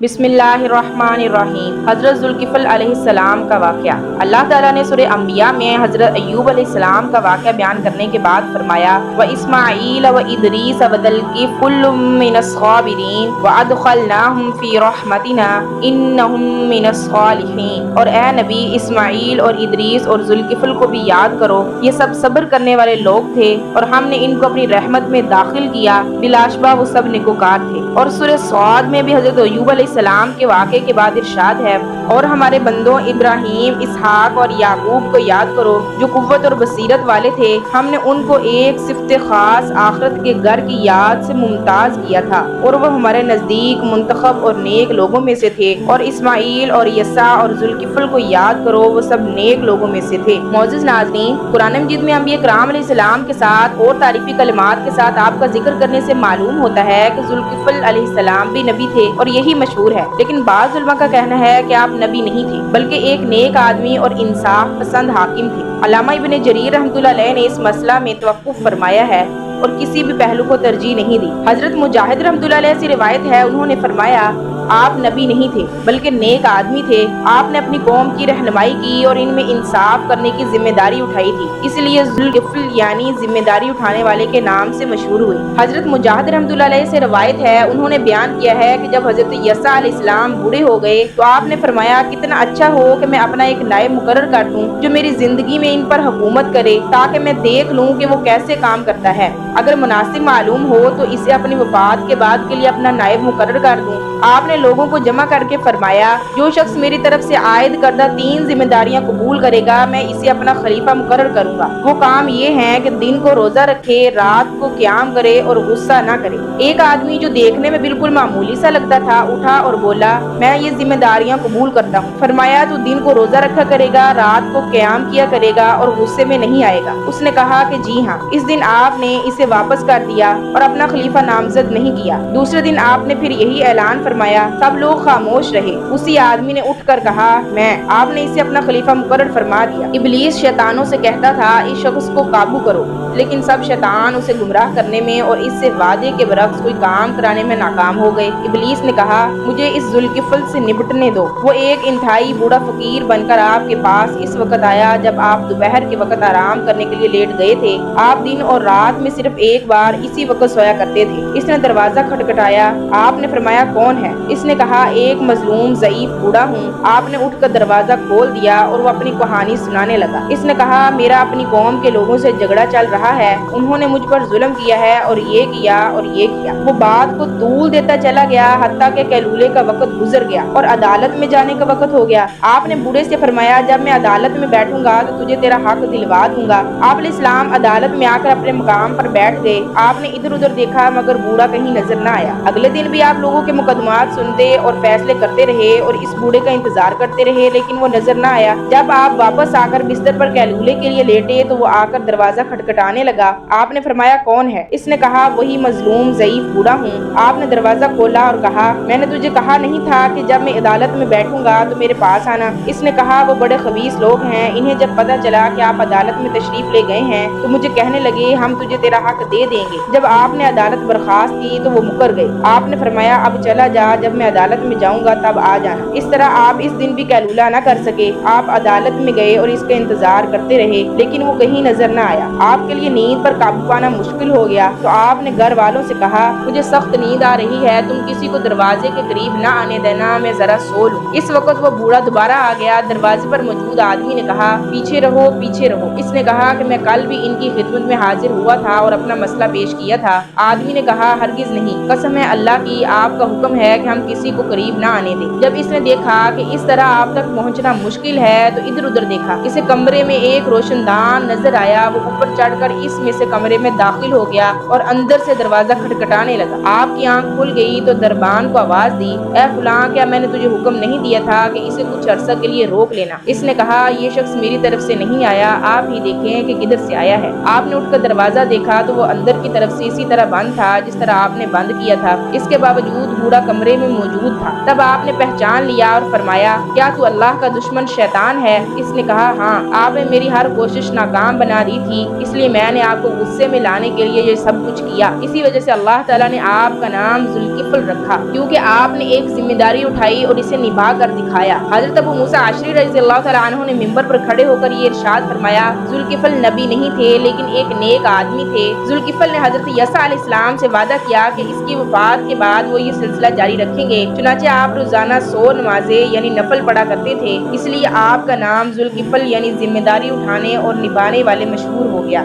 बिस्मिल्लाहिर्रहमानिर्रहीम। हज़रत ज़ुल्किफ़ल अलैहिस्सलाम का वाक़या। अल्लाह ताला ने सूरह अंबिया में हज़रत अय्यूब अलैहिस्सलाम का वाक़या बयान करने के बाद फरमाया, व इस्माईल व इदरीस व दलकीफ़ कुल्लुम मिनस्साबिरीन व अदखलनाहुम फ़ी रहमतिना इन्नहुम मिनस्सालिहीन। और ए नबी, इस्माईल और इदरीस और ज़ुल्किफ़ल को भी याद करो, ये सब सब्र करने वाले लोग थे और हमने इनको अपनी रहमत में दाखिल किया, बिलाशबा वो सब नेकोकार थे। और सूरह सौद में भी हज़रत अय्यूब अलैहिस्सलाम के वाक़े के बाद इरशाद है, और हमारे बंदों इब्राहीम, इसहाक और याकूब को याद करो जो कुव्वत और बसीरत वाले थे। हमने उनको एक सिफ़त खास आखिरत के घर की याद से मुमताज किया था और वो हमारे नज़दीक मुंतखब और नेक लोगों में से थे। और इस्माईल और यसा और ज़ुल्किफ़ल को याद करो, वो सब नेक लोगों में से थे। मौजूद नाज़रीन, कुरान मजीद में अंबिया किराम अलैहिस्सलाम के साथ और तारीफ़ी कलिमात के साथ आपका जिक्र करने से मालूम होता है कि ज़ुल्किफ़ल अलैहिस्सलाम भी नबी थे और यही मशहूर है। लेकिन बाज़ उलमा का कहना है कि आप नबी नहीं थे, बल्कि एक नेक आदमी और इंसाफ पसंद हाकिम थे। अल्लामा इब्न जरीर रहमतुल्लाह अलैह ने इस मसला में तवक्कुफ फरमाया है और किसी भी पहलू को तरजीह नहीं दी। हजरत मुजाहिद रहमतुल्लाह अलैह से रिवायत है, उन्होंने फरमाया, आप नबी नहीं थे बल्कि नेक आदमी थे। आपने अपनी कौम की रहनुमाई की और इनमें इंसाफ करने की जिम्मेदारी उठाई थी, इसलिए ज़ुल्किफ़ल यानी जिम्मेदारी उठाने वाले के नाम से मशहूर हुई। हजरत मुजाहिद रहमतुल्लाह अलैह से रवायत है, उन्होंने बयान किया है कि जब हजरत यसा अलैहिस्सलाम बूढ़े हो गए तो आपने फरमाया, कितना अच्छा हो कि मैं अपना एक नायब मुकर्रर कर दूं जो मेरी जिंदगी में इन पर हुकूमत करे, ताकि मैं देख लूं कि वो कैसे काम करता है। अगर मुनासिब मालूम हो तो इसे अपनी वफात के बाद के लिए अपना नायब मुकर्रर कर दूं। आपने लोगों को जमा करके फरमाया, जो शख्स मेरी तरफ से आयद करदा 3 जिम्मेदारियां कबूल करेगा, मैं इसे अपना खलीफा मुकर्रर करूंगा। वो काम ये है कि दिन को रोजा रखे, रात को क़याम करे और गुस्सा ना करे। एक आदमी जो देखने में बिल्कुल मामूली सा लगता था उठा और बोला, मैं ये जिम्मेदारियां कबूल करता हूँ। फरमाया, तू दिन को रोजा रखा करेगा, रात को क़याम किया करेगा और गुस्से में नहीं आएगा। उसने कहा कि जी हाँ। इस दिन आपने इसे वापस कर दिया और अपना खलीफा नामजद नहीं किया। दूसरे दिन आपने फिर यही ऐलान फरमाया, सब लोग खामोश रहे। उसी आदमी ने उठकर कहा, मैं। आपने इसे अपना खलीफा मुकर्रर फरमा दिया। इब्लीस शैतानों से कहता था, इस शख्स को काबू करो, लेकिन सब शैतान उसे गुमराह करने में और इससे वादे के बरक्स कोई काम कराने में नाकाम हो गए। इब्लीस ने कहा, मुझे इस ज़ुल्किफ़ल से निपटने दो। वो एक इंतहाई बूढ़ा फकीर बनकर आपके पास इस वक्त आया जब आप दोपहर के वक्त आराम करने के लिए लेट गए थे। आप दिन और रात में सिर्फ एक बार इसी वक्त सोया करते थे। इसने दरवाजा खटखटाया। आपने फरमाया, कौन है? इसने कहा, एक मजलूम ज़ईफ बूढ़ा हूँ। आपने उठकर दरवाजा खोल दिया और वो अपनी कहानी सुनाने लगा। इसने कहा, मेरा अपनी कौम के लोगों से झगड़ा चल रहा है, उन्होंने मुझ पर जुल्म किया है और ये किया और ये किया। वो बात को तूल देता चला गया, हत्ता के कैलूले का वक्त गुजर गया और अदालत में जाने का वक्त हो गया। आपने बूढ़े से फरमाया, जब मैं अदालत में बैठूंगा तो तुझे तेरा हक दिलवा दूंगा। आप इस्लाम अदालत में आकर अपने मकाम पर बैठ गए। आपने इधर उधर देखा मगर बूढ़ा कहीं नजर न आया। अगले दिन भी आप लोगों के मुकदमात सुनते और फैसले करते रहे और इस बूढ़े का इंतजार करते रहे, लेकिन वो नजर न आया। जब आप वापस आकर बिस्तर पर कैलूले के लिए लेटे तो वो आकर दरवाजा खटखटाने लगा। आपने फरमाया, कौन है? इसने कहा, वही मजलूम ज़ईफ बूढ़ा हूँ। आपने दरवाजा खोला और कहा, मैंने तुझे कहा नहीं था कि जब मैं अदालत में बैठूंगा तो मेरे पास आना। इसने कहा, वो बड़े खबीस लोग हैं, इन्हें जब पता चला कि आप अदालत में तशरीफ ले गए हैं तो मुझे कहने लगे, हम तुझे तेरा हक दे देंगे। जब आपने अदालत बर्खास्त की तो वो मुकर गए। आपने फरमाया, अब चला जा, जब मैं अदालत में जाऊंगा तब आ जाना। इस तरह आप इस दिन भी कैलूला न कर सके। आप अदालत में गए और इसका इंतजार करते रहे, लेकिन वो कहीं नजर न आया। आपके लिए नींद पर काबू पाना मुश्किल हो गया तो आपने घर वालों से कहा, मुझे सख्त नींद आ रही है, तुम किसी को दरवाजे के करीब न आने देना, मैं जरा सो लूं। इस वक्त वो बूढ़ा दोबारा आ गया। दरवाजे पर मौजूद आदमी ने कहा, पीछे रहो, पीछे रहो। इसने कहा कि मैं कल भी इनकी खिदमत में हाजिर हुआ था और अपना मसला पेश किया था। आदमी ने कहा, हरगिज नहीं, कसम है अल्लाह की, आपका हुक्म है कि हम किसी को करीब न आने दें। जब इसने देखा कि इस तरह आप तक पहुंचना मुश्किल है तो इधर उधर देखा। इसे कमरे में एक रोशनदान नजर आया। वो ऊपर चढ़कर इसमें से कमरे में दाखिल हो गया और अंदर से दरवाजा खटखटाने लगा। आपकी आंख खुल गई तो दरबान को आवाज दी, ए फलां, क्या मैंने तुझे हुक्म नहीं दिया था कि इसे कुछ अरसा के लिए रोक लेना? इसने कहा, ये शख्स मेरी तरफ से नहीं आया, आप ही देखें कि किधर से आया है। आपने उठकर दरवाजा देखा तो वो अंदर की तरफ से इसी तरह बंद था जिस तरह आपने बंद किया था। इसके बावजूद बूढ़ा کمرے میں موجود تھا۔ تب آپ نے پہچان لیا اور فرمایا کیا تو اللہ کا دشمن شیطان ہے؟ اس نے کہا ہاں، آپ نے میری ہر کوشش ناکام بنا دی تھی، اس لیے میں نے آپ کو غصے میں لانے کے لیے یہ سب کچھ کیا۔ اسی وجہ سے اللہ تعالیٰ نے آپ کا نام ذوالکفل رکھا، کیونکہ آپ نے ایک ذمہ داری اٹھائی اور اسے نبھا کر دکھایا۔ حضرت ابو موسیٰ اشعری رضی اللہ تعالیٰ عنہ نے منبر پر کھڑے ہو کر یہ ارشاد فرمایا ذوالکفل نبی نہیں تھے لیکن ایک نیک آدمی تھے۔ ذوالکفل نے حضرت یسع علیہ السلام سے وعدہ کیا کہ اس کی وفات کے بعد وہ یہ سلسلہ جاری رکھیں گے، چنانچہ آپ روزانہ 100 نمازیں یعنی نفل پڑھا کرتے تھے، اس لیے آپ کا نام ذوالکفل یعنی ذمہ داری اٹھانے اور نبھانے والے مشہور ہو گیا۔